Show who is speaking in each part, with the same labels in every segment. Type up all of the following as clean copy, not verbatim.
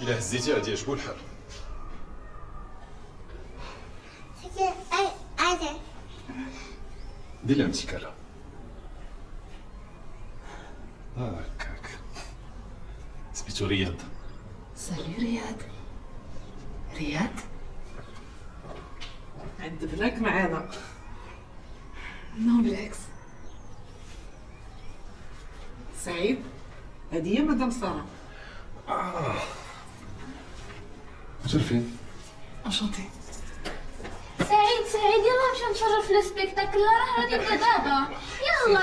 Speaker 1: إلا هزيتي غادي يعجبو الحال. دير لها امتكالة هكاك. سميتو رياض.
Speaker 2: سالي رياض. رياض
Speaker 3: عندبناك معانا.
Speaker 2: نو بالعكس.
Speaker 3: سعيد، هذه هي مدام ساره.
Speaker 1: شرفين.
Speaker 2: انشونتي.
Speaker 4: سعيد يلا مشى نتفرج في السبيكتاكل راه غادي يبدا دابا. يلا.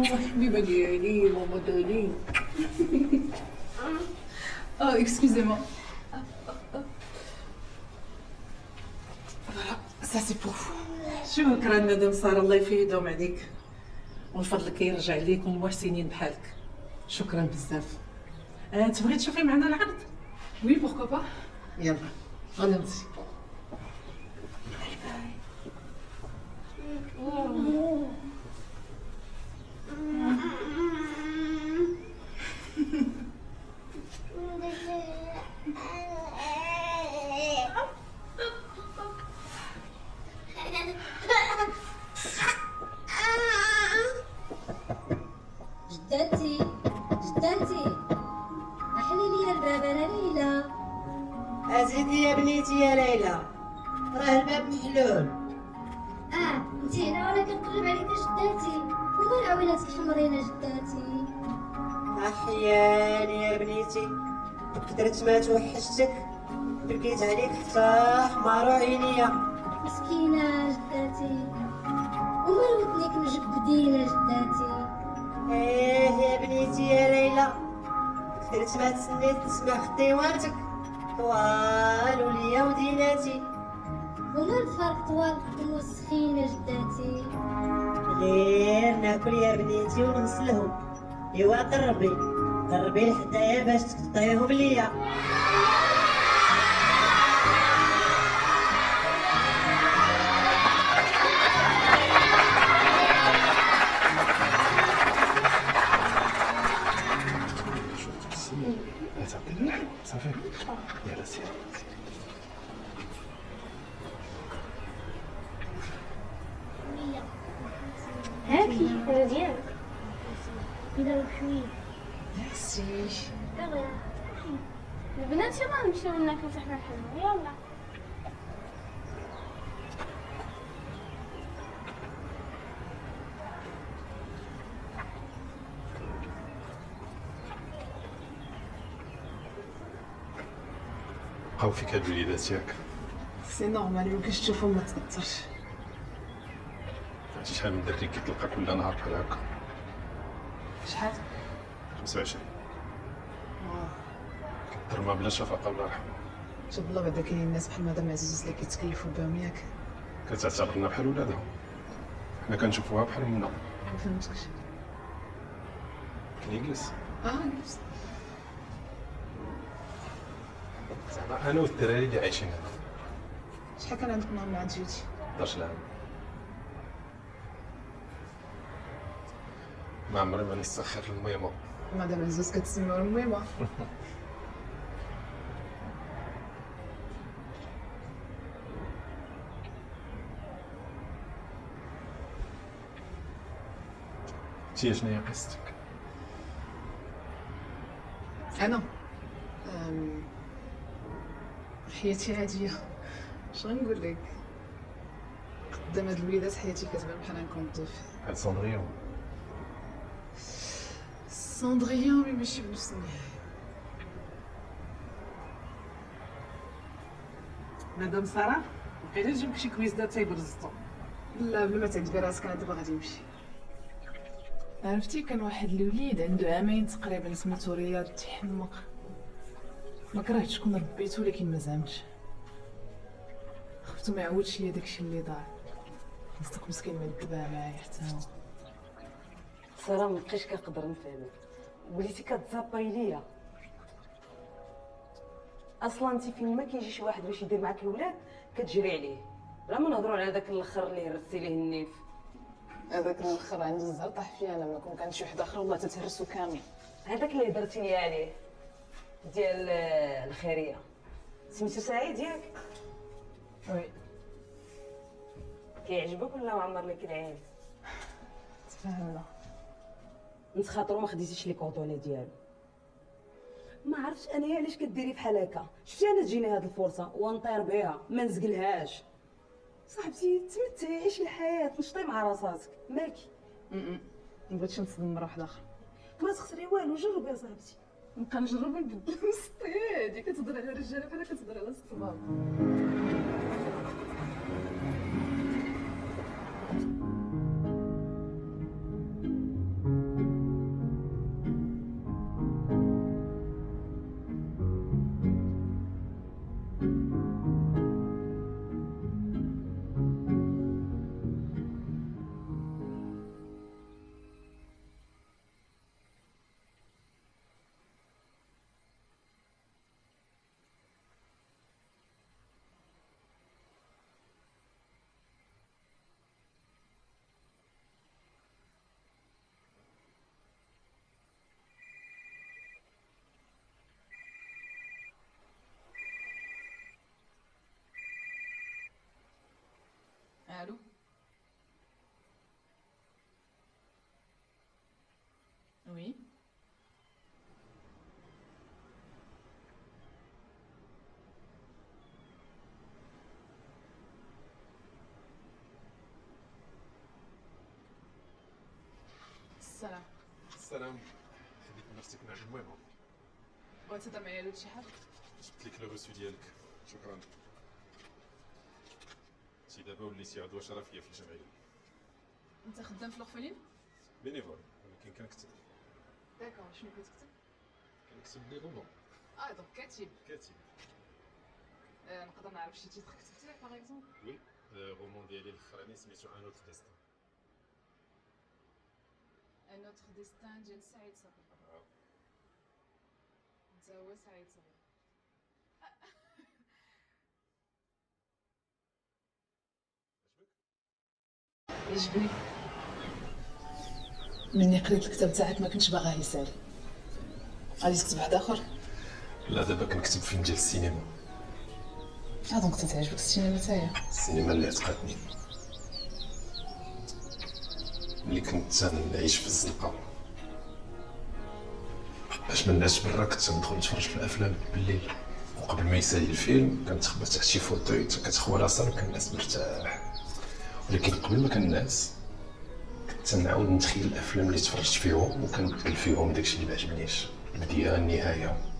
Speaker 3: حبيبه ديالي ماما ديالي.
Speaker 2: اكسكوزي مو. Ça c'est pour vous.
Speaker 3: شكرا مدام ساره، الله يفيدهم عليك ومن فضلك يرجع ليك ومحسنين بحالك. شكرا بزاف. تبغي تشوفي معنا العرض؟
Speaker 2: Oui, pourquoi pas.
Speaker 3: يلا غنمشي.
Speaker 5: جداتي احلي لي الباب انا ليلى.
Speaker 6: ازيدي يا بنيتي يا ليلى، راه الباب محلول.
Speaker 5: انت هنا وانا كنقلب عليك جداتي، وين عويناتك حمرين جداتي؟
Speaker 6: احياني يا بنيتي، كثرت ما توحشتك بكيت عليك حتى حمارو عينيا.
Speaker 5: مسكينه جداتي، ومال ودنيك مجبدينه جداتي.
Speaker 6: ايه يا بنيتي يا ليلى، كثرت ما تسنيت تسمع خطيواتك طوال وليا وديناتي.
Speaker 5: ومال الفرق طوال وسخينه جداتي.
Speaker 6: غير ناكل يا بنيتي ونسلهم. ايوا قربي لحدايا باش تقطعيهم ليا.
Speaker 1: صافي يلا سير.
Speaker 4: هاكي انا ديالك. يلا شويه.
Speaker 2: ميرسي.
Speaker 4: يلا البنات يلا نمشيو ناكلو حنا الحلوه. يلا
Speaker 1: بقاو فيك هاد الوليدات ياك.
Speaker 2: سي نورمال، يمكنش تشوفهم ما تاثرش.
Speaker 1: عرفتي شحال من دري كيتلقى كل نهار بحال هكا؟
Speaker 2: شحال؟
Speaker 1: 25. كترمى بلا شفقه الله يرحمه.
Speaker 2: شوف الله بعدا كاينين الناس بحال مدام عزيز اللي كيتكيفوا بهم ياك.
Speaker 1: كتعتبرنا بحال ولادها، حنا كنشوفوها بحال امنا.
Speaker 2: ما فهمتكش.
Speaker 1: كنجلس
Speaker 2: جلست.
Speaker 1: زعما انا والدراري اللي عايشين هنا.
Speaker 2: شحال كان عندك نهار مع جوجي؟
Speaker 1: 11 عام. ما عمري ما نستخر الميمه.
Speaker 2: مدام عزوز كتسميو الميمه.
Speaker 1: انتي شنو هي قصتك؟
Speaker 2: انا حياتي عاديه. شنو نقول لك؟ قدام هاد الوليدات حياتي كتبان بحال نكون ضيف.
Speaker 1: هاد صندريون.
Speaker 2: ساندريان مي ماشي بنفس النهاية.
Speaker 3: مدام ساره، بقيت نجيبك شي كويز دات تيبرزطو.
Speaker 2: لا بلا ما تعذبي راسك، انا دابا غادي نمشي. عرفتي كان واحد الوليد عنده عامين تقريبا سميتو رياض تيحمق. ما كرهتش شكون ربيتو ولكن ما زعمتش. خفتو ما يعاودش ليا داكشي اللي ضاع. صدق مسكين ما دبا معايا حتى هو.
Speaker 7: ساره مبقيتش كنقدر نفهمك، وليتي كتزاباي ليا. اصلا انت فين ما كيجي شي واحد باش يدير معاك الولاد كتجري عليه، بلا ما نهضروا على داك الاخر اللي هرستي ليه النيف.
Speaker 2: هذاك الاخر عنده الزهر طاح فيا انا، ما كان شي وحده اخرى والله تتهرسو كامل.
Speaker 7: هذاك اللي هضرتي لي عليه ديال الخيريه سميتو سعيد ياك؟
Speaker 2: وي
Speaker 7: كيعجبك ولا معمر لك العين؟
Speaker 2: تفاهمنا.
Speaker 7: انت خاطرو ما خديتيش لي كوطوني ديالو. ما عرفتش انا علاش كديري بحال هكا. شفتي انا تجيني هاد الفرصه ونطير بها ما نزقلهاش. صاحبتي تمتعي عيشي الحياه نشطي مع راساتك مالكي.
Speaker 2: ما بغيتش نصدم مرة واحدة اخرى.
Speaker 7: ما تخسري والو جربي يا صاحبتي.
Speaker 2: نبقى نجرب نبدل نسطي. هادي كتهضر على الرجاله بحال كتهضر على الصباب. الو وي السلام.
Speaker 1: السلام. خليك نفسك مع المهم.
Speaker 2: بغيت تهضر معايا على شي حاجه؟
Speaker 1: جبت لك لو روسو ديالك. شكرا. انتي دابا وليتي عضوة شرفية في الجمعية.
Speaker 2: انت خدام في الاورفلين؟
Speaker 1: بينيفول، ولكن كنكتب.
Speaker 2: داكور. شنو كتكتب؟
Speaker 1: كنكتب لي رومون.
Speaker 2: دونك كاتب.
Speaker 1: كاتب.
Speaker 2: نقدر نعرف شي تيتر كتبتيه باغ اكزومبل؟
Speaker 1: وي. الرومون ديالي الاخراني سميتو ان اوتر ديستان.
Speaker 2: ان اوتر ديستان ديال سعيد صبري. انت هو سعيد صبري. يعجبني. مني قريت الكتاب تاعك ما كنتش باغاه يسالي. غادي تكتب واحد اخر؟
Speaker 1: لا دابا كنكتب فيلم ديال السينما.
Speaker 2: دونك تتعجبك السينما تاعي؟
Speaker 1: السينما اللي عتقاتني. ملي كنت نعيش في الزنقة باش ما نعس برا، كنت ندخل نتفرج في الافلام بالليل، وقبل ما يسالي الفيلم كنتخبى تحت شي فوتوي كتخوى لاصال وكنعس مرتاح. ولكن قبل ما كنعس كنت نعاود نتخيل الافلام اللي تفرجت فيهم وكنبدل فيهم داكشي اللي معجبنيش، البدايه النهايه.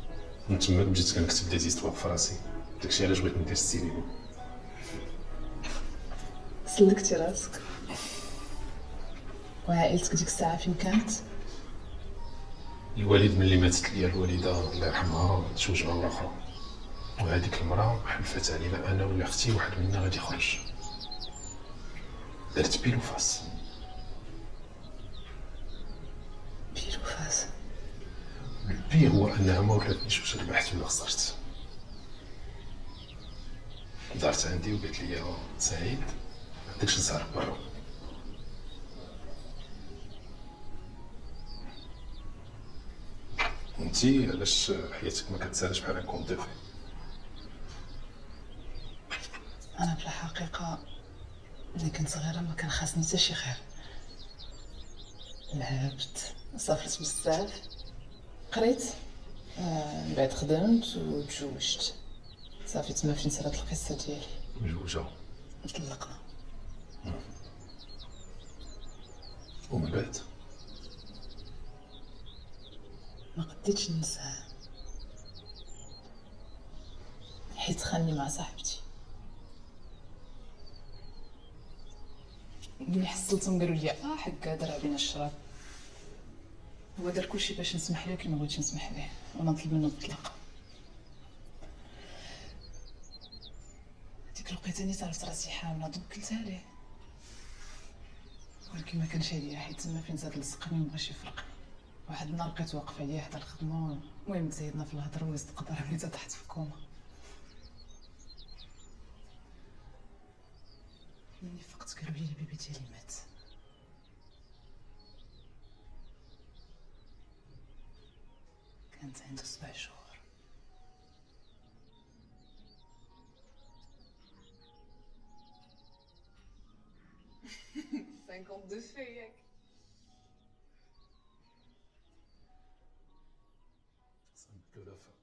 Speaker 1: من تما بديت كنكتب دي زيستوار في راسي. داكشي علاش بغيت ندير السينما.
Speaker 2: سلكتي راسك. وعائلتك ديك الساعه فين كانت؟
Speaker 1: الوالد ملي ماتت ليا الوالده الله يرحمها تزوج مع مرا اخرى، وهذيك المراه حلفت علينا انا ولا اختي واحد منا غادي يخرج. درت بيلو فاس.
Speaker 2: بيرو فاس.
Speaker 1: البير هو انها ما ولاتنيش واش ربحت ولا خسرت. دارت عندي وقالت لي يا سعيد ما عندكش الزهر برا. انتي علاش حياتك ما كتسالش بحال ان كونت في؟
Speaker 2: انا بلا حقيقه ملي كنت صغيره ما كان خاصني حتى شي خير. لعبت، سافرت بزاف، قريت، من بعد خدمت وتزوجت. صافي تما فين صرات القصه ديالي.
Speaker 1: مزوجة
Speaker 2: طلقنا.
Speaker 1: ومن بعد
Speaker 2: ما قديتش ننساه حيت خاني مع صاحبتي. ملي حصلتهم قالوا لي حكا دار علينا الشراب. هو دار كلشي باش نسمح ليه كيما بغيتش نسمح ليه وانا نطلب منه الطلاق. ديك الوقيته نيت عرفت راسي حامله دونك قلتها ليه، ولكن ما كانش عليا حيت تما فين زاد لصقني ومبغاش يفرقني. واحد النهار لقيت واقف عليا حدا الخدمه، المهم تزايدنا في الهضره وزدت قدر وليت طحت في الكوما. مني فقت قالوا لي البيبي ديالي مات. كانت عنده 7 شهور. 52 فيك.
Speaker 1: صمت الوفاء.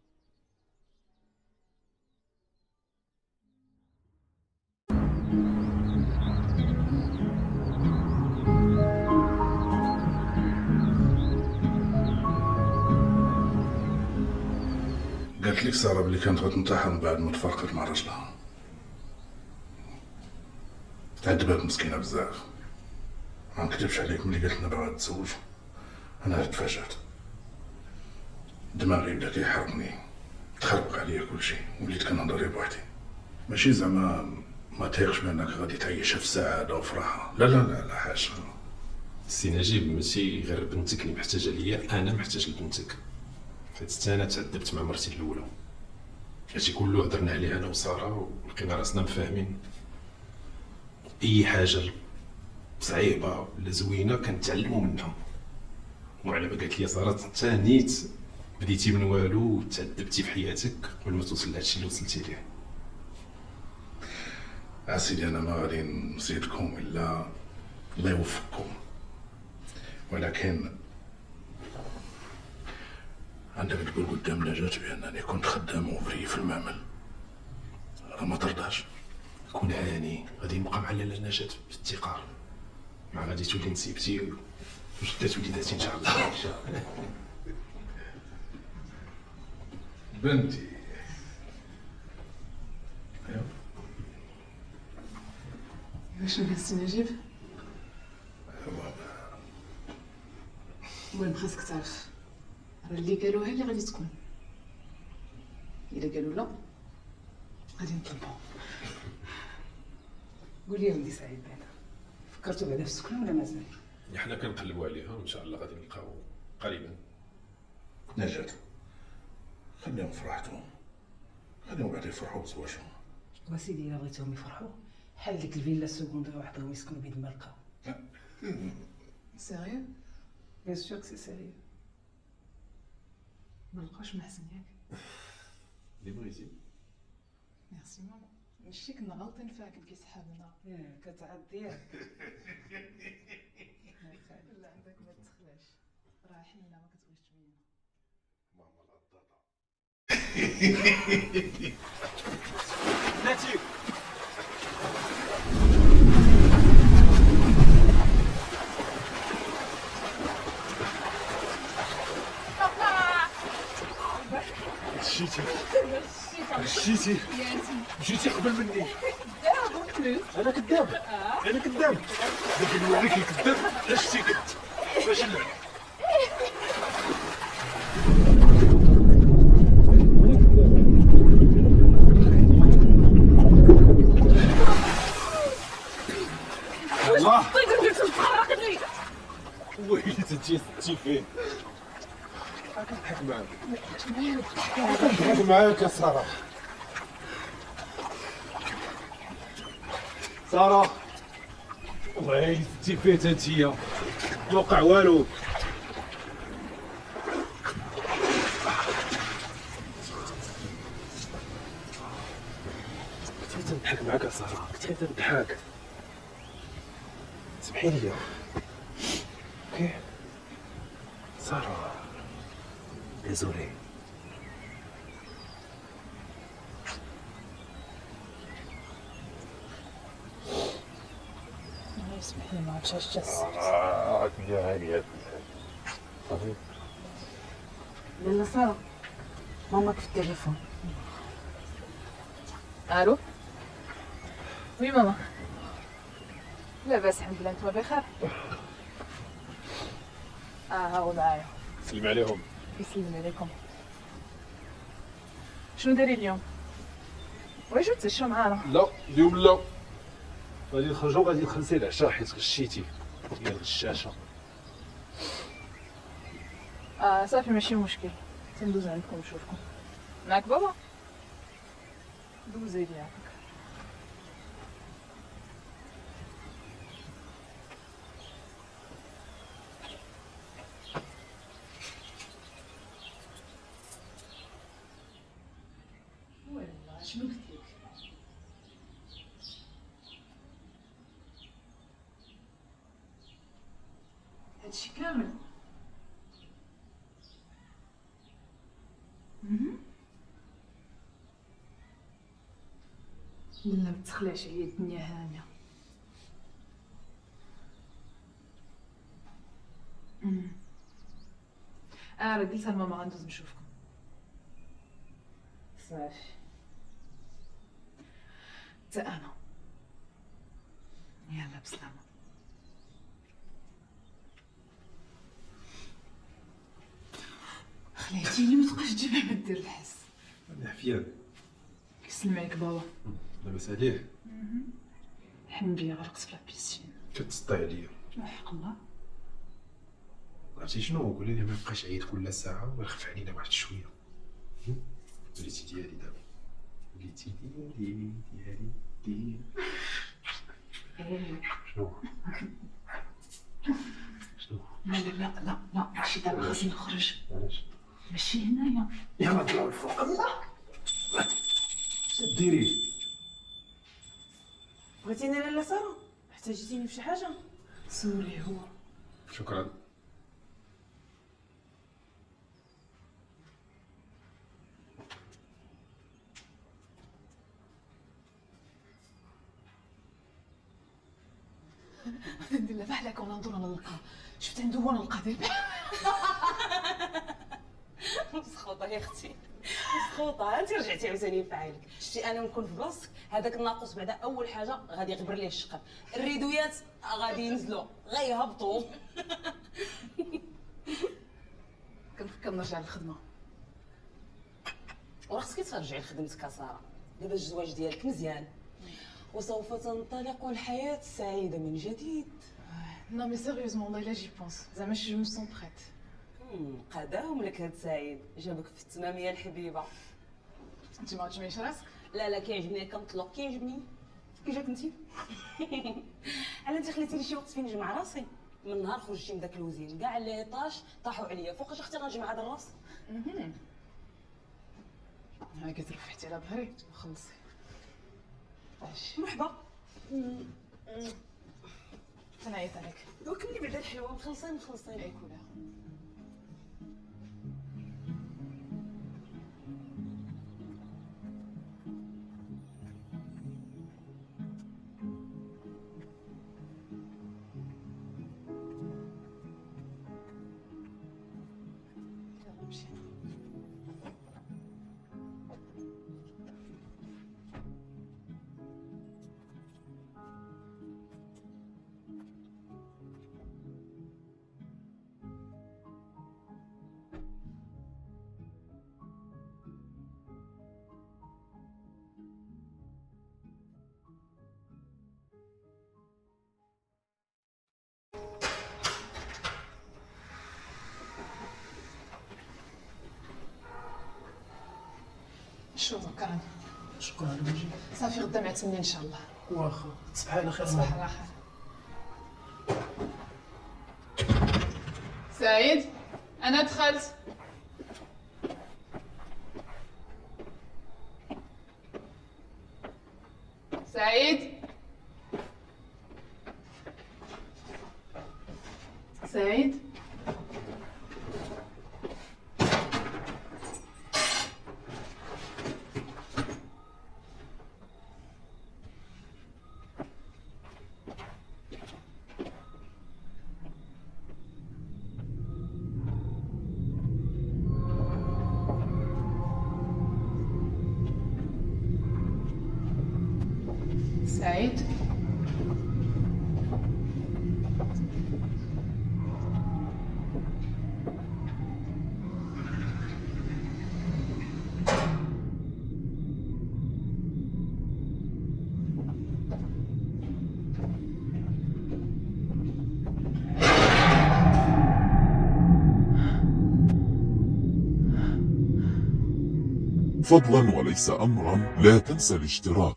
Speaker 8: قالت لك ساره بلي كانت غتنتحر من بعد ما تفرقت مع راجلها. تعذبات مسكينه بزاف. ما نكذبش عليك، ملي قالت لنا باغا تزوج انا تفاجأت. دماغي بدا كيحرقني، تخربق عليا كلشي، وليت كنهضر بوحدي. ماشي زعما ما تيقش بانك غادي تعيشها في سعاده وفرحه، لا لا لا لا حاشا.
Speaker 1: سي نجيب، ماشي غير بنتك اللي محتاجه ليا، انا محتاج لبنتك. حيت حتى انا تعذبت مع مرتي الاولى. هادشي كله هضرنا عليه انا وساره ولقينا راسنا مفاهمين. اي حاجه صعيبه ولا زوينه كنتعلموا منها. وعلى ما قالت لي ساره انت نيت بديتي من والو وتعذبتي في حياتك قبل ما توصل لهادشي اللي وصلتي ليه.
Speaker 8: اسيدي انا ما غادي نزيدكم الا الله يوفقكم، ولكن عندك تقول قدام نجاة بانني كنت خدام اوفري في المعمل، راه ما ترضاش.
Speaker 1: كون عاني غادي نبقى مع لاله نجاة بافتقار، ما غادي تولي نسيبتي وجدات وليداتي ان شاء الله. ان شاء الله.
Speaker 8: بنتي ايوا
Speaker 2: شنو قال سي نجيب؟ المهم خاصك تعرف راه اللي قالوها اللي غادي تكون. الا قالوا لا غادي نطلبو.
Speaker 7: قول لي ولدي سعيد بعدا، فكرتوا بعدا في السكنه ولا مازال؟
Speaker 1: حنا كنقلبوا عليها وان شاء الله غادي نلقاو قريبا.
Speaker 8: نجاة خليهم في راحتهم، خليهم بعدا يفرحوا بزواجهم.
Speaker 7: وسيدي الا بغيتهم يفرحوا بحال ديك الفيلا سكوندير وحدهم يسكنوا بيد الملقا.
Speaker 2: سيريو؟
Speaker 7: بيان سور كو سي سيريو.
Speaker 2: ما لقاوش من حسن ياك؟
Speaker 1: اللي بغيتي.
Speaker 2: ميرسي ماما. ماشي كنا غالطين فيها كنت كيسحابنا.
Speaker 7: كتعدي ياك.
Speaker 2: لا عندك ما تخلاش، راه حنا ما كتبغيش تبين.
Speaker 1: ماما الغطاطه.
Speaker 9: ناتي مشيتي مشيتي قبل مني. انا كذاب، انا كذاب. لكن نوريك الكذاب اش تيقد باش نلعب. الله ويلي تنتي فين؟ كنضحك معاك، كنضحك معاك يا سارة. سارة ويلي تنتي فين تنتيا؟ موقع والو. كنت تنضحك معاك يا سارة، كنت تنضحك. سمحي لي اوكي سارة، ديزولي.
Speaker 2: اسمح لي ما عرفتش اش جات.
Speaker 8: يا هاني صافي.
Speaker 7: لاله ساره ماماك في التليفون.
Speaker 2: الو؟ وي ماما. لاباس الحمد لله، نتوما بخير؟ ها هو معايا.
Speaker 1: سلم عليهم.
Speaker 2: يسلم عليكم. شنو دايرين اليوم؟ واش تتعشوا معانا؟
Speaker 1: لا اليوم لا، غادي نخرجوا غادي نخلصي العشاء حيت غشيتي ديال الغشاشه.
Speaker 2: صافي ماشي مشكل، تندوز عندكم نشوفكم. معاك بابا؟ دوزي لي هاك. هادشي كامل. لا متخلاش عليا الدنيا هانيه. راه قلتها لماما غندوز نشوفكم.
Speaker 7: صافي.
Speaker 2: حتى انا. يلا بسلامه. خليتيني متبقاش ديما ما دير الحس.
Speaker 1: العافية.
Speaker 2: يسلم عليك بابا.
Speaker 1: لاباس عليه؟
Speaker 2: حن بيا غرقت في لابيسين.
Speaker 1: كتسطي عليا.
Speaker 2: وحق الله.
Speaker 1: عرفتي شنو؟ قولي لي ما يبقاش يعيط كل ساعة ويخف علينا واحد شوية. وليتي ديالي دابا. وليتي ديالي. شنو؟ شنو؟
Speaker 2: لا لا لا لا لا ماشي دابا خاصني نخرج.
Speaker 1: علاش؟
Speaker 2: ماشي هنايا.
Speaker 1: يلا نطلعو الفوق. الله! ديري.
Speaker 7: بغيتيني لاله ساره؟ احتاجتيني في شي حاجه؟
Speaker 2: سولي هو.
Speaker 1: شكرا.
Speaker 2: ندير لها بحال هكا ولا ندور نلقى. شفت ندور نلقى دابا.
Speaker 7: مسخوطه يا اختي، مسخوطه. انت رجعتي عاوتاني نفعلك. شتي انا نكون في بلاصتك هذاك الناقوس بعدا اول حاجه غادي يغبر ليه الشقه، الريدويات غادي ينزلوا غيهبطوا.
Speaker 2: كنفكر نرجع للخدمه.
Speaker 7: ورخصك ترجعي لخدمتك ساره. دابا الزواج ديالك مزيان وسوف تنطلق الحياه السعيده من جديد.
Speaker 2: نو مي سيريوزمون والله الا جي بونس زعما جو مو سون بريت.
Speaker 7: قداهم لك هاد سعيد جابك في التمام يا الحبيبه.
Speaker 2: انت ما تجمعيش راسك.
Speaker 7: لا لا كيعجبني كنطلق كيعجبني. كي جاك انت؟ على انت خليتي لي شي وقت فين نجمع راسي. من نهار خرجتي من داك الوزين كاع لي طاش طاحوا عليا. فوقاش اختي غنجمع هذا الراس؟
Speaker 2: ها كترفحتي على ظهري وخلصي.
Speaker 7: مرحبا.
Speaker 2: تنعيط عليك.
Speaker 7: وكملي بعدا الحلوه. مخلصين مخلصين.
Speaker 2: اي كولها. يلا مشينا. شوفوا كرم.
Speaker 9: شكرا لوجي.
Speaker 2: صافي غدا معتمدين ان شاء الله.
Speaker 9: واخا تصبحي على خير.
Speaker 2: صباح على خير. سعيد انا دخلت. سعيد سعيد سعيد
Speaker 10: فضلا وليس أمرا لا تنسى الاشتراك.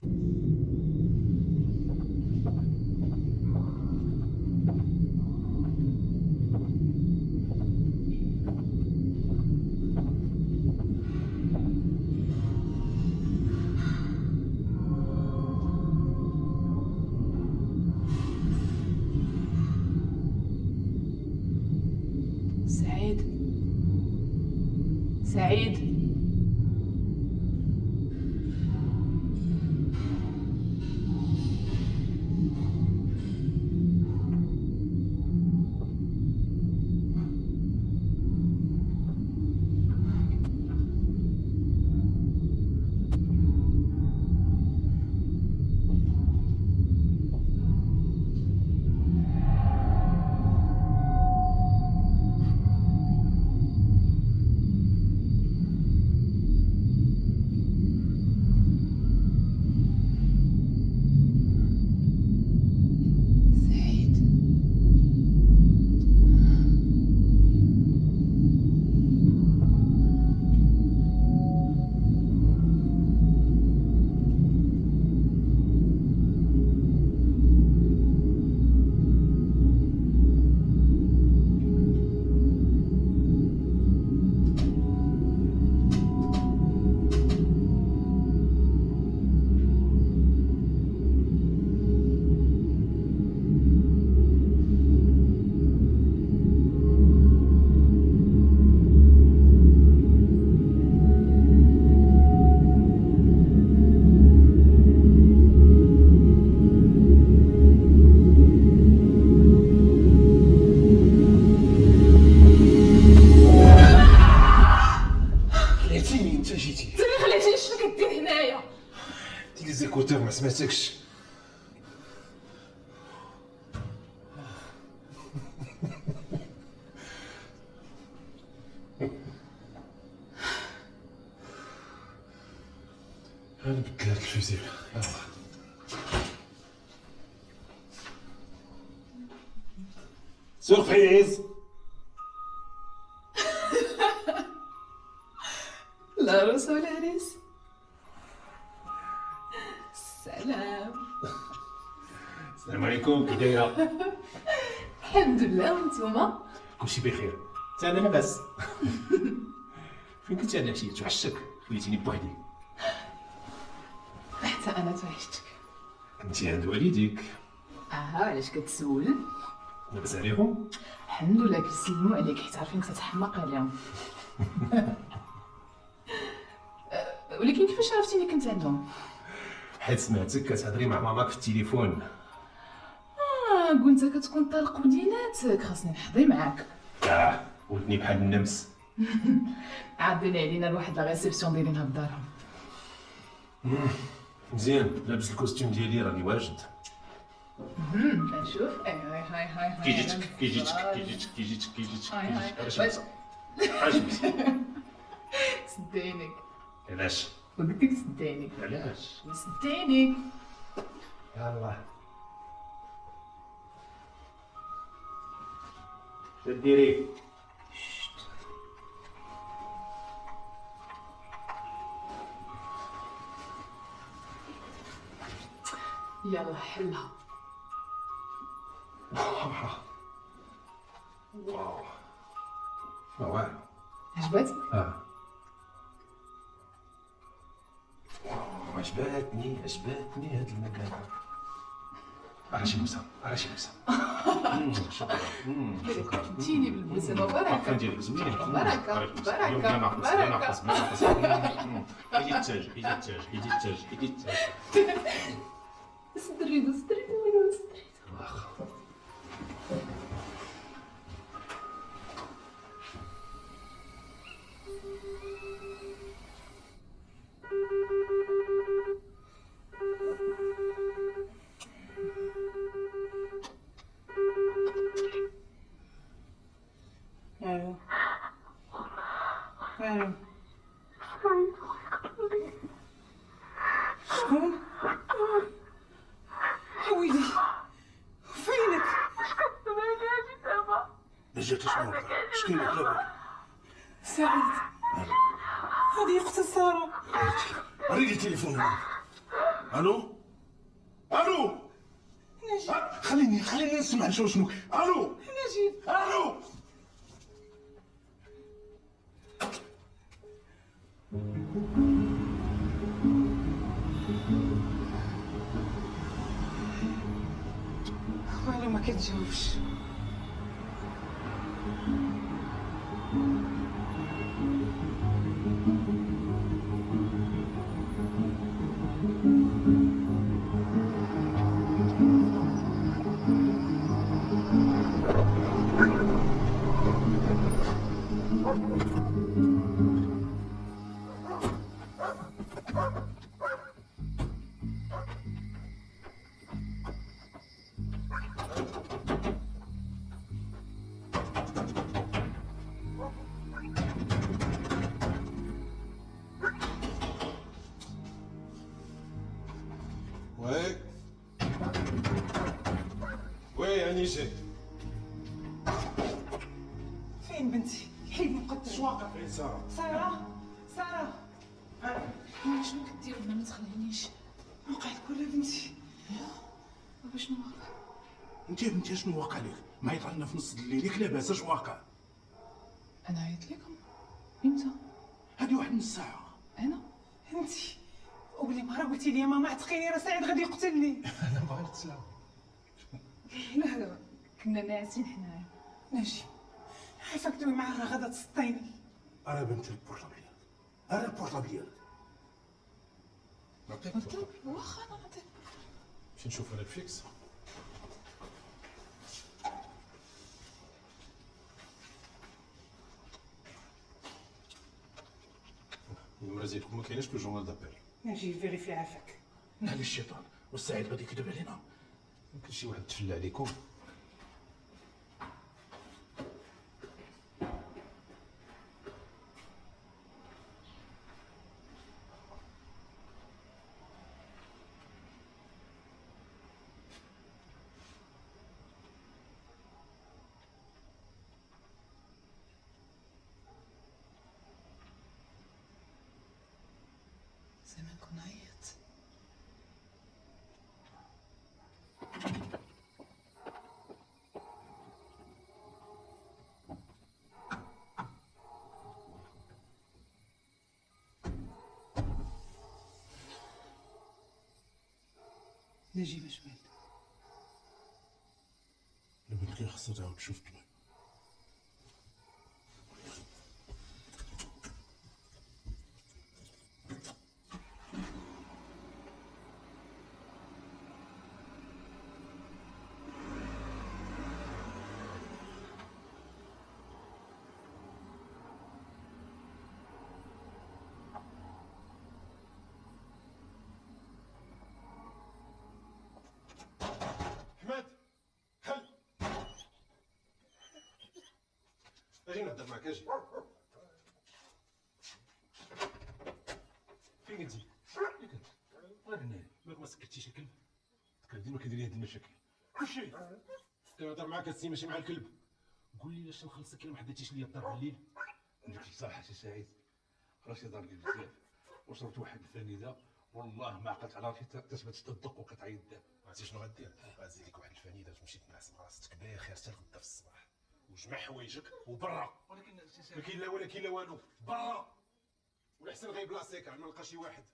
Speaker 2: سعيد.
Speaker 1: زيكوتور ما سمعتكش. انا بدل هاد الفوزيل يلا. سوربريز.
Speaker 2: لا روس ولا ريس. السلام.
Speaker 1: السلام عليكم، كي دايره؟
Speaker 2: الحمد لله، وانتوما؟
Speaker 1: كلشي بخير، حتى انا لاباس. فين كنتي انا عشيت؟ توحشتك، خليتيني بوحدي.
Speaker 2: حتى انا توحشتك.
Speaker 1: كنتي عند والديك؟
Speaker 2: علاش كتسول؟
Speaker 1: لاباس عليهم؟
Speaker 2: الحمد لله كيسلموا عليك حيت عارفين كتتحماق عليهم. ولكن كيفاش عرفتيني كنت عندهم؟
Speaker 1: حيت سمعتك كتهضري مع ماماك في التليفون.
Speaker 2: قلت كتكون طالق وديناتك، خاصني نحضي معاك.
Speaker 1: ولدني بحال النمس.
Speaker 2: عاطيني علينا لواحد لا ريسبسيون دايرينها بدارهم.
Speaker 1: مزيان، لابس الكوستيم ديالي راني واجد.
Speaker 2: نشوف. هاي
Speaker 1: كيجيتك.
Speaker 2: صدقيني.
Speaker 1: علاش؟
Speaker 2: قلت لك صدقيني.
Speaker 1: علاش؟
Speaker 2: صدقيني.
Speaker 1: يلاه. شديري.
Speaker 2: يلا حلها.
Speaker 1: واو. واو.
Speaker 2: عجبت؟
Speaker 1: عجبتني هاد المكان. عرفتي موسى. شكرا.
Speaker 2: كنتيني بالبسمة. بركة.
Speaker 1: البارفان ديالك زوين.
Speaker 2: بركة.
Speaker 1: اليوم ناقص. حيدي التاج.
Speaker 2: استريدو وينو استريدو.
Speaker 1: واخا.
Speaker 3: شكون؟ ويلي فينك؟
Speaker 8: جاتي شنو؟ شكون دابا؟
Speaker 3: سعيد، هذه اختي ساره.
Speaker 8: ريدي التليفون. الو
Speaker 3: نجيب.
Speaker 8: خليني نسمع شنو. الو
Speaker 3: نجيب.
Speaker 8: الو.
Speaker 3: والو ما كتجاوبش.
Speaker 1: هاني جاي.
Speaker 3: فين بنتي؟ حيد مقدس.
Speaker 8: واقع فين ساره؟
Speaker 3: ساره
Speaker 2: شنو كدير ولا ما تخلينيش؟
Speaker 3: وقع لك ولا بنتي؟
Speaker 2: بابا شنو واقع؟
Speaker 8: انت بنتي شنو واقع لك؟ ما يطلعنا في نص الليل، ياك لاباس اش واقع؟
Speaker 2: انا عيطت لكم امتى؟
Speaker 8: هذه واحد نص ساعه.
Speaker 2: انا
Speaker 3: انتي وبلي ما راه قلتي لي ماما عتقيني راه سعيد غادي يقتلني.
Speaker 1: انا باغي نتسلم.
Speaker 2: لا كنا ناعسين حنايا.
Speaker 3: ناجي عارفه كدوي معاه راه غادا تسطيني.
Speaker 8: ارا بنتي البورطابل ديالك، ارا البورطابل ديالك.
Speaker 1: نعطيك
Speaker 2: واخا انا نعطيك.
Speaker 1: نمشي نشوف انا الفيكس. النمرة ديالكم ما كايناش في الجورنال دابيل.
Speaker 3: ناجي فيريفي عافاك.
Speaker 8: نهل الشيطان والسعيد غادي يكذب علينا.
Speaker 1: يمكن شي واحد تفلى عليكم.
Speaker 2: زي ما نكون عيط.
Speaker 3: ناجي باش وين؟
Speaker 8: البنت كي خاصها تعاود تشوف طبيب.
Speaker 1: احمد حل. اجي نهضر معاك اجي. فين كنتي؟
Speaker 8: غير هنا
Speaker 1: مالك ما سكتيش الكلب؟ ديما كيدير لي هاد المشاكل. كلشي كنهضر معاك السي ماشي مع الكلب. قول لي لاش نخلصك الا ما حديتيش ليا الدار بالليل.
Speaker 8: نديك الصراحه سي سعيد، راسي ضار لي بزاف وشربت واحد الفانيله والله ما عقلت على راسي تثبت تدق وكتعيط دابا.
Speaker 1: عرفتي شنو غدير؟ غتزيد لك واحد الفانيله تمشي تنعس مع راسك بخير حتى الغدا في الصباح وجمع حوايجك وبرا.
Speaker 8: ولكن سي
Speaker 1: ما
Speaker 8: سعيد
Speaker 1: كاين لا ولا كاين لا والو، برا. ولا حسن غير بلاصيك عاد ما نلقى شي واحد.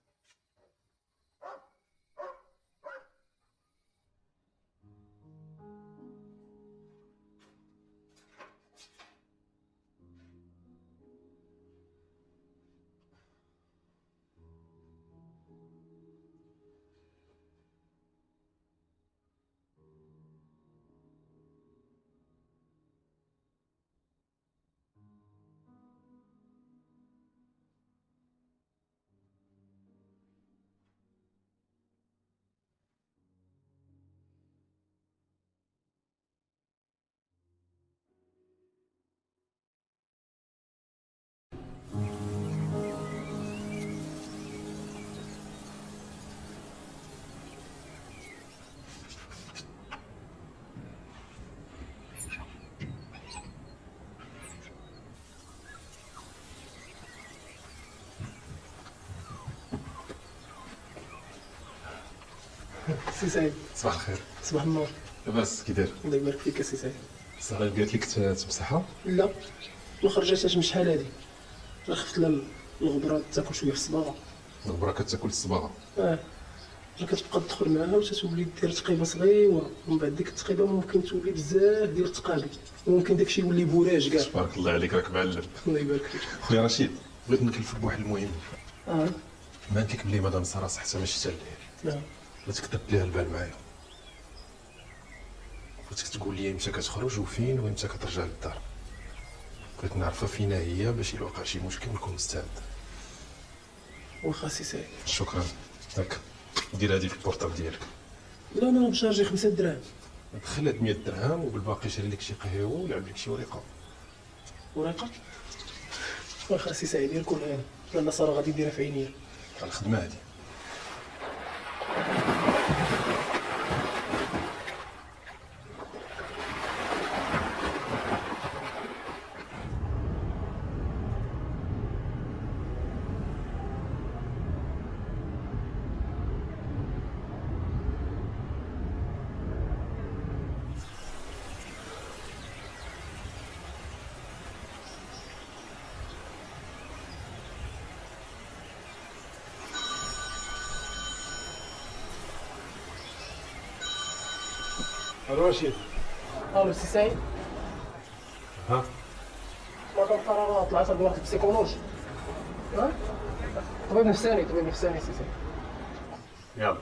Speaker 9: سي سعيد
Speaker 1: صباح الخير.
Speaker 9: صباح النور.
Speaker 1: لاباس كي داير؟
Speaker 9: الله يبارك فيك سي سعيد.
Speaker 1: الصغير قالت لك تمسحها؟
Speaker 9: لا ما خرجتهاش من شحال هادي، راه خفت لها الغبره تاكل شويه في الصباغه.
Speaker 1: الغبره كتاكل الصباغه.
Speaker 9: راه كتبقى تدخل معاها وتتولي دير تقيبه صغيره، ومن بعد ديك التقيبه ممكن تولي بزاف ديال التقابل، وممكن داكشي يولي بوراج كاع.
Speaker 1: تبارك الله عليك راك معلم.
Speaker 9: الله يبارك فيك.
Speaker 1: خويا رشيد بغيت نكلفك بواحد المهم.
Speaker 9: ما
Speaker 1: قلت لك بلي مدام ساره صحتها ماشي حتى الليل. بغيتك تكتب ليها البال معايا. بغيتك تقول لي امتى كتخرج وفين وامتى كترجع للدار. بغيت نعرفها فينا هي باش الا وقع شي مشكل نكون مستعد.
Speaker 9: واخا سي سعيد.
Speaker 1: شكرا. هاك دير هادي في البورطابل ديالك.
Speaker 9: لا انا بشارجي 5 دراهم.
Speaker 1: دخل هاد 100 درهم وبالباقي شري لك شي قهوه ولعب لك شي ورقه.
Speaker 9: ورقه؟ واخا سي سعيد يركن هذا، لان ساره غادي نديرها في عينيا.
Speaker 1: على الخدمه هادي.
Speaker 9: رشيد.
Speaker 11: الو سي سعيد.
Speaker 9: ها
Speaker 11: مادام قرار طلعت عند واحد البسيكولوج. ها طبيب نفساني سي سعيد.
Speaker 9: يلا.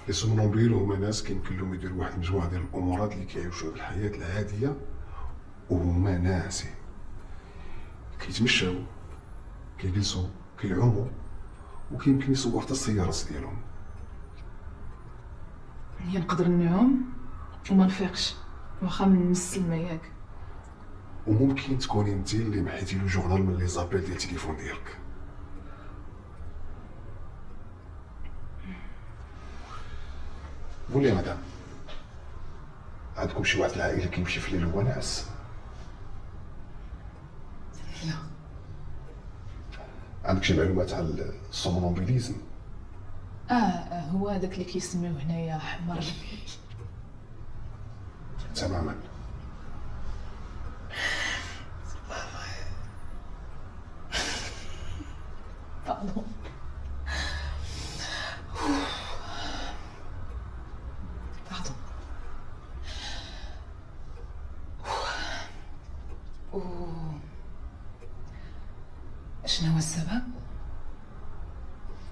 Speaker 12: لي سومنومبيل هما ناس كيمكن لهم يديروا واحد المجموعه ديال الامورات اللي كيعيشوا الحياه العاديه، وهما ناس كيتمشاو، كيجلسوا، كيعوموا، وكيمكن يصوبوا حتى السيارات ديالهم.
Speaker 2: هي نقدر نعوم وما نفيقش واخا من نص الماء ياك.
Speaker 12: وممكن تكوني انت اللي محيتي له جورنال من لي زابيل ديال التليفون ديالك. قولي يا مدام، عندكم شي واحد العائله كيمشي في الليل هو ناعس؟
Speaker 2: لا.
Speaker 12: عندك شي معلومات على السومنومبيليزم؟
Speaker 2: هو هذاك اللي كيسميوه هنايا حمر الليل.
Speaker 12: تماما.
Speaker 2: باردون. شنو هو السبب؟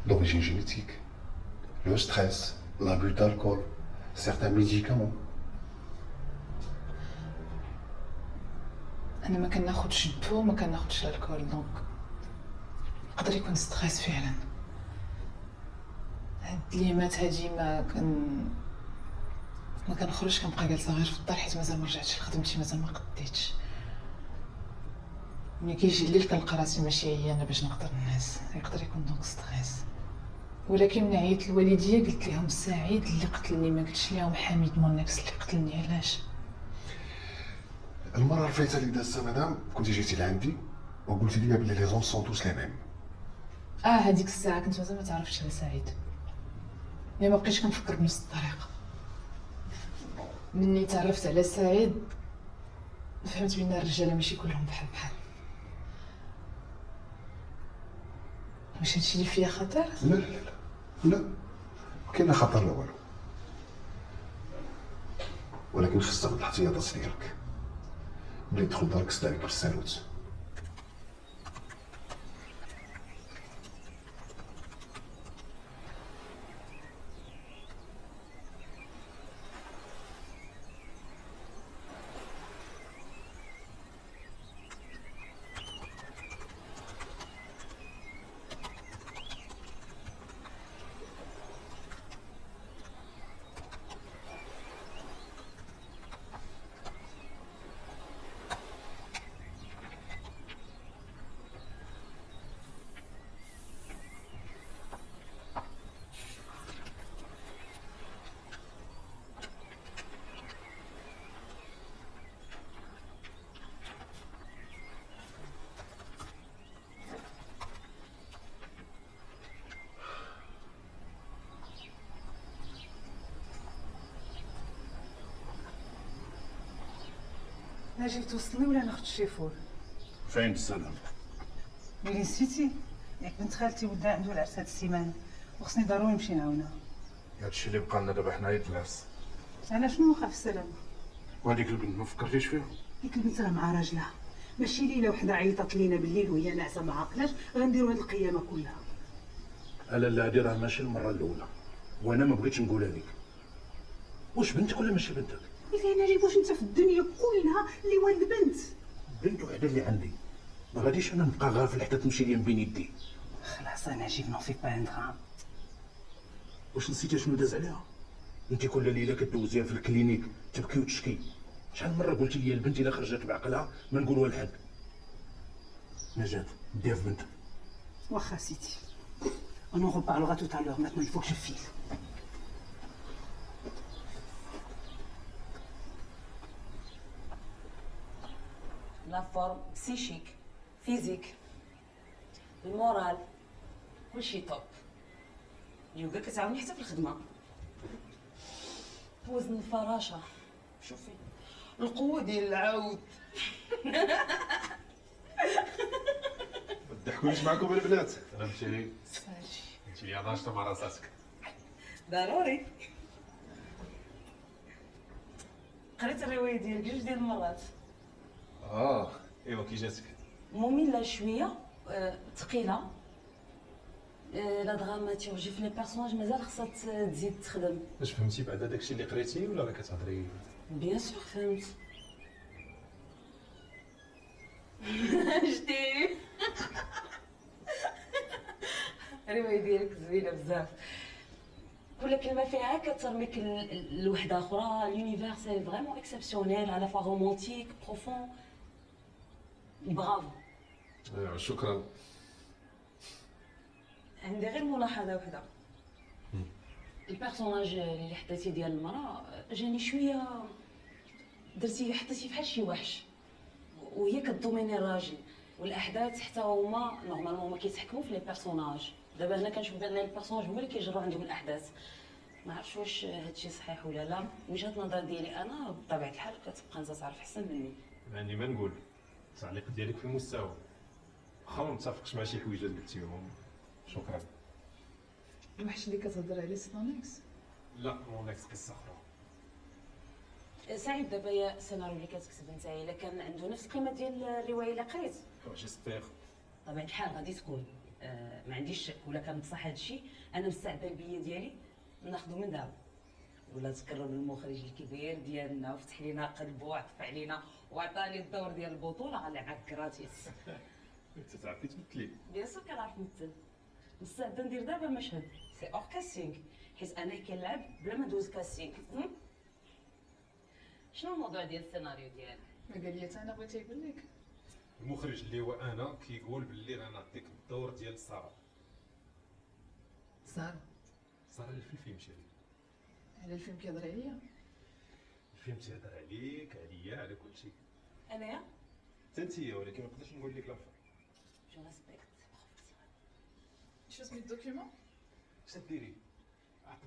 Speaker 12: D'origine génétique. Le stress, l'abus d'alcool, certains médicaments.
Speaker 2: انا ما كناخدش البو ما كناخدش الكول، دونك يقدر يكون ستريس فعلا. هاد اليامات هادي ما كنخرجش، كنبقى جالسه غير في الدار حيت مازال ما رجعتش لخدمتي، مازال ما قديتش. ملي كيجي الليل كنلقى راسي ماشي عيانه باش نقدر نعس، يقدر يكون دونك ستريس. ولكن من عيط الوالديه قلت لهم سعيد اللي قتلني، ما قلتش لهم حميد مونكس اللي قتلني. علاش؟
Speaker 12: المره الفايته اللي دازتها مدام كنتي جيتي لعندي وقلتي لي بلي لي زون سون توس لي ميم.
Speaker 2: هذيك الساعه كنت مازال ما تعرفتش على سعيد، مي ما بقيتش كنفكر بنفس الطريقه. مني تعرفت على سعيد فهمت بان الرجاله ماشي كلهم بحال. واش هادشي اللي فيا خطر؟
Speaker 12: لا لا لا لا، ما كاين لا خطر لا والو، ولكن خصك تاخذ الاحتياطات ديالك. ملي تدخل دارك صداعك بالسالوت.
Speaker 3: نجي توصلني ولا ناخذ الشيفور؟
Speaker 8: فين السلام؟
Speaker 3: ويلي نسيتي؟ ياك بنت خالتي ولدها عنده العرس هاد السيمانه وخصني ضروري نمشي نعاونها.
Speaker 8: هادشي اللي بقى لنا دابا حنايا العرس.
Speaker 3: على شنو وقع في السلامه؟
Speaker 8: وهاديك البنت ما فكرتيش فيها؟
Speaker 3: ديك البنت راه مع راجلها، ماشي ليله وحده عيطت لينا بالليل وهي ناعسه ما عاقلاش غنديروا هاد القيامه كلها.
Speaker 8: لا هادي راه ماشي المره الاولى، وانا ما بغيتش نقولها لك. واش بنتك ولا ماشي بنتك؟
Speaker 3: إذا أنا واش أنت في الدنيا كلها اللي والد بنت؟
Speaker 8: بنت وحده اللي عندي، ما غاديش انا نبقى غافل حتى تمشي لي من بين يدي.
Speaker 3: خلاص أنا جيب نو في با ان درام.
Speaker 8: واش نسيتي شنو داز عليها؟ انت كل ليله كدوزيها في الكلينيك تبكي وتشكي. شحال مره قلتي لي البنت الا خرجت بعقلها ما نقولوها لحد. نجاة ديها في بنتك.
Speaker 3: واخا سيتي. On en reparlera tout à l'heure. Maintenant, il faut que je file.
Speaker 7: لا فورم بسيشيك فيزيك المورال كلشي توب. اليوغا كتعاوني حتى في الخدمه. وزن الفراشه شوفي القوه ديال العود.
Speaker 1: ما تضحكونيش معكم البنات، انا نمشي ليا ناشطه مع راساتك.
Speaker 7: ضروري. قريت الروايه ديالك جوج ديال المرات.
Speaker 1: ايوا كي جاتك؟
Speaker 7: ممله شويه، ثقيله. لا دراماتورجي في لي بيرسوناج مازال خصها تزيد تخدم.
Speaker 1: واش فهمتي بعدا داكشي اللي قريتي ولا راه كتهضري؟
Speaker 7: بيان سور فهمت. شتي الروايه ديالك زوينه بزاف، كل كلمه فيها كترميك لوحده اخرى. لونيفير سي فريمون اكسبسيونيل، على فوا رومانتيك بروفون. برافو.
Speaker 1: ايوا شكرا.
Speaker 7: عندي غير ملاحظه وحده. البيرسوناج اللي حطيتي ديال المراه جاني شويه، درتي حطيتي بحال شي وحش وهي كدوميني الراجل، والاحداث حتى هما نورمالمون ما كيتحكموا في لي بيرسوناج. دابا هنا كنشوف بان البيرسوناج هما اللي كيجروا عندهم الاحداث. ما عرفتش واش هادشي صحيح ولا لا. وجهه النظر ديالي انا بطبيعه الحال كتبقى انت تعرف احسن مني.
Speaker 1: يعني ما نقول التعليق ديالك في المستوى، واخا ما متفقش مع شي حوايج اللي قلتيهم. شكرا.
Speaker 2: الوحش اللي كتهضر عليه سنونيكس؟
Speaker 1: لا مونكس قصه اخرى.
Speaker 7: سعيد دابا يا السيناريو اللي كتكتب انت الا كان عنده نفس القيمه ديال الروايه اللي قريت؟
Speaker 1: جيسبيغ.
Speaker 7: بطبيعه الحال غادي تكون. ما عنديش شك، ولا كان بصح هادشي انا مستعده البيه ديالي ناخذو من دابا، ولا تكرم المخرج الكبير ديالنا وفتح لينا قلبو وعطف علينا وعطاني الدور ديال البطوله غادي معاك كراتيس.
Speaker 1: انت تعرفي تمثلي؟
Speaker 7: بيان سور كنعرف نمثل. مستعده ندير دابا مشهد سي اور كاسينغ، حيت انا كنلعب بلا ما ندوز كاسينغ. شنو الموضوع ديال السيناريو ديالك؟
Speaker 2: ما قال لي انا بغيت يقول لك
Speaker 1: المخرج اللي هو انا كيقول باللي راه نعطيك الدور ديال ساره. ساره اللي في الفيلم شيري.
Speaker 2: على الفيلم كيهضر عليا؟
Speaker 1: الفيلم تيهضر عليك، عليا، على كل شيء.
Speaker 7: انايا؟
Speaker 1: حتى ولكن ما نقدرش نقول لك لا فا.
Speaker 7: جو ريسبكت.
Speaker 2: شو اسم الدوكيومون؟
Speaker 1: اش ديري؟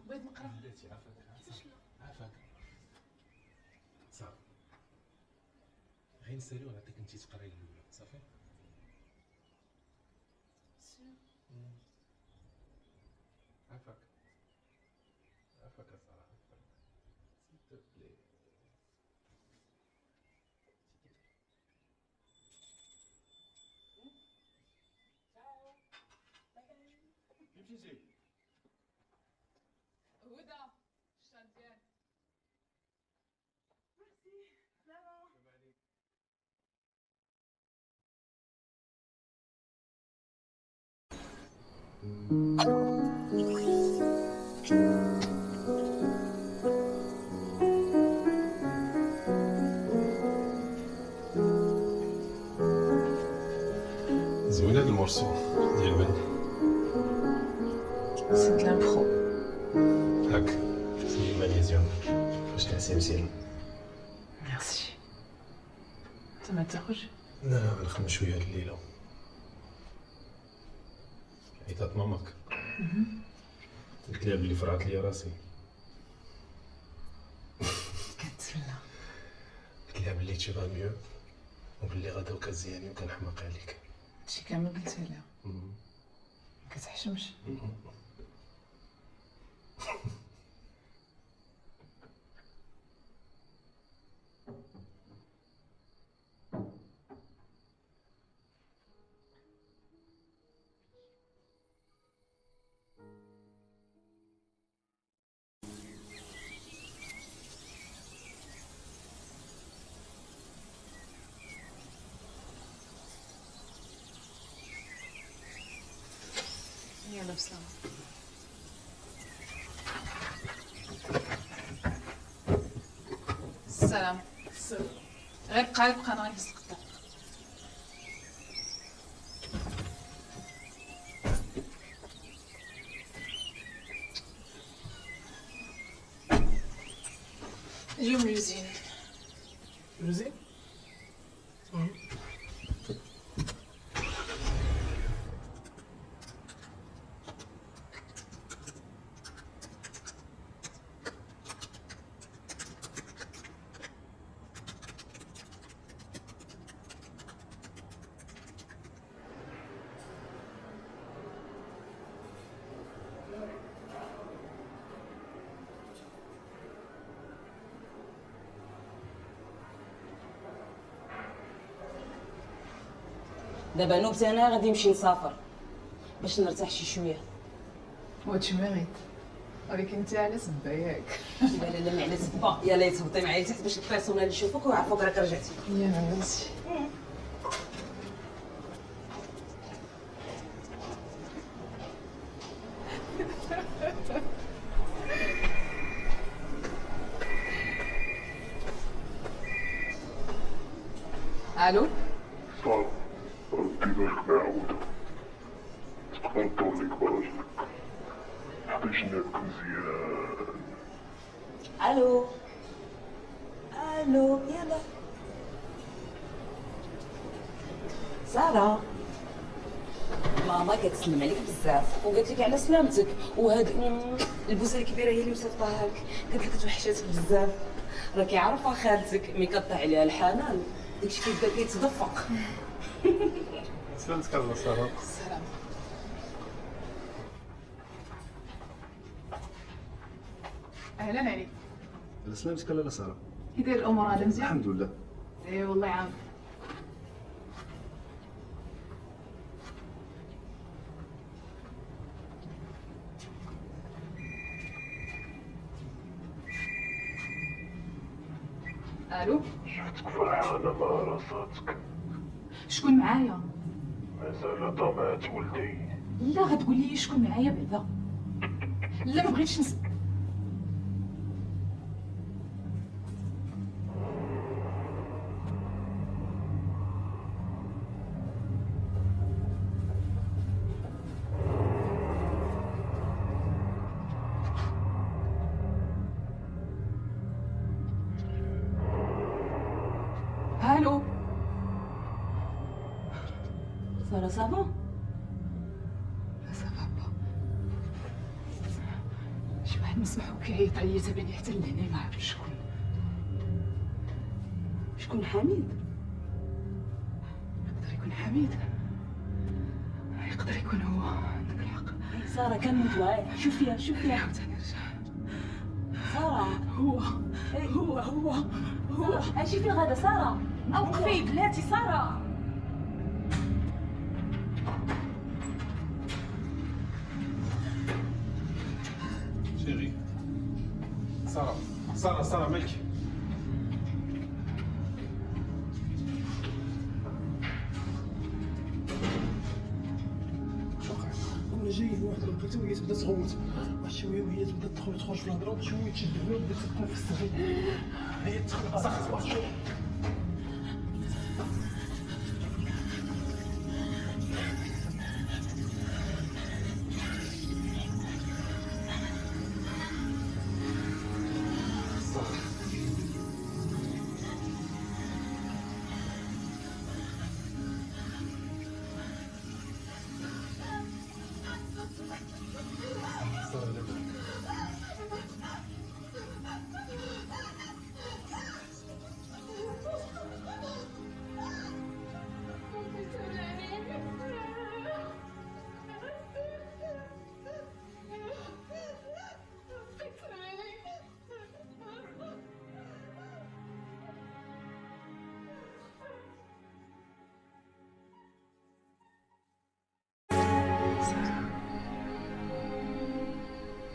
Speaker 2: بغيت نقرا.
Speaker 1: بلاتي عافاك. صافي. غير نسالي ونعطيك انت تقراي الاولى، صافي؟ عافاك صراحة. سيت بلي. كيف مشيتي؟
Speaker 2: هدى الشان ديالك.
Speaker 7: ميرسي. سلام.
Speaker 1: زوين هاد المورسو ديال من؟
Speaker 2: سيت لامبرو.
Speaker 1: هاك سي ماليزيون فاش تعسي مزيان.
Speaker 2: ميرسي. انت ما تخرج؟
Speaker 1: لا غنخدم شويه هاد الليله. عيطات ماماك. قلت لها بلي فرعت لي راسي.
Speaker 2: كتسلى.
Speaker 1: قلت لها بلي تي فا ميو وبلي غدا وكزياني وكنحماق عليك.
Speaker 2: هادشي كامل قلتي لها. ما كتحشمش. يلا بسلامة. السلام. غير بقى انا غنهز القطار. اليوم لوزين.
Speaker 11: لوزين؟
Speaker 7: دابا نوبتي انا غادي نمشي نسافر باش نرتاح شي شويه.
Speaker 2: وهادشي ميغيت، ولكن انت على سبا ياك.
Speaker 7: لا لا على سبا، يلاه تهبطي معايا لتحت باش البيرسونال يشوفوك ويعرفوك راك رجعتي.
Speaker 2: يا ناسي. الو
Speaker 10: صافي ردي بالك معاودة تقدر تدور ليك براجلك احتاجناك مزيان.
Speaker 7: الو الو يلا ساره، ماما كتسلم عليك بزاف وقالت لك على سلامتك، وهاد البوسه الكبيره هي اللي مصيفطاها لك، قالت لك توحشاتك بزاف، راكي عارفه خالتك ملي كطيح عليها الحنان داكشي كيبدا كيتدفق.
Speaker 1: سلامتك الله ساره.
Speaker 2: السلام. اهلا عليك.
Speaker 8: على سلامتك لاله ساره.
Speaker 2: كي داير الامور هذا مزيان؟
Speaker 8: الحمد لله.
Speaker 2: اي والله عام. الو
Speaker 10: شفتك فرحانة مع راساتك.
Speaker 2: شكون معايا؟
Speaker 10: مازال طمعت ولدي.
Speaker 2: لا غتقول لي شكون معايا بعدا. لا ما بغيتش الو
Speaker 7: ساره صافا؟
Speaker 2: صافا با. شي واحد نسمعو كيعيط عليا تابعني حتى لهنا ما عرفتش شكون.
Speaker 7: شكون حميد؟
Speaker 2: يقدر يكون حميد، يقدر يكون هو. عندك الحق.
Speaker 7: ساره كملت معايا، شوف فيها شوف فيها.
Speaker 2: عاوتاني رجع.
Speaker 7: ساره
Speaker 2: هو
Speaker 7: اجي في الغدا ساره، اوقفي بلاتي ساره.
Speaker 1: شيري ساره مالك؟
Speaker 9: كنا جايين واحد الوقيته وهي تبدا تغوت، واحد شويه وهي تبدا تخرج في الهضره، وشويه تشد الباب وبدات تدخل في السفين. هي تخلق صح واحد شويه.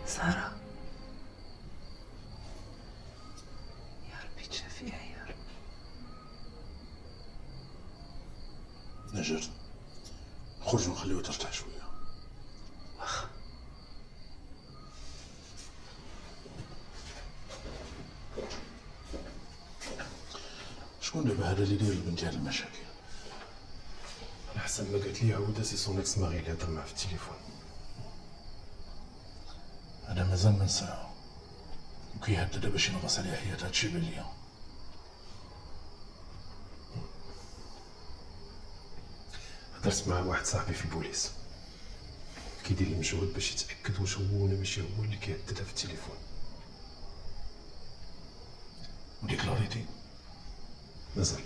Speaker 2: سارة يا ربي تشافيها يا رب.
Speaker 8: نجر نخرج ونخليها ترتاح شويه.
Speaker 2: واخا.
Speaker 8: شكون دابا هذا اللي داير لبنتي هاد المشاكل؟
Speaker 1: على حسب ما قالت لي عوده سي سون اكس ماري اللي هضر معاه في التليفون.
Speaker 8: هذا مازال من ساعه وكيهدد باش ينغص عليها حياتها، هادشي بان ليا.
Speaker 1: هضرت مع واحد صاحبي في البوليس كيدير المجهود باش يتاكد واش هو ولا ماشي هو اللي كيهددها في التليفون.
Speaker 8: وديكلاريتي؟
Speaker 1: مازال.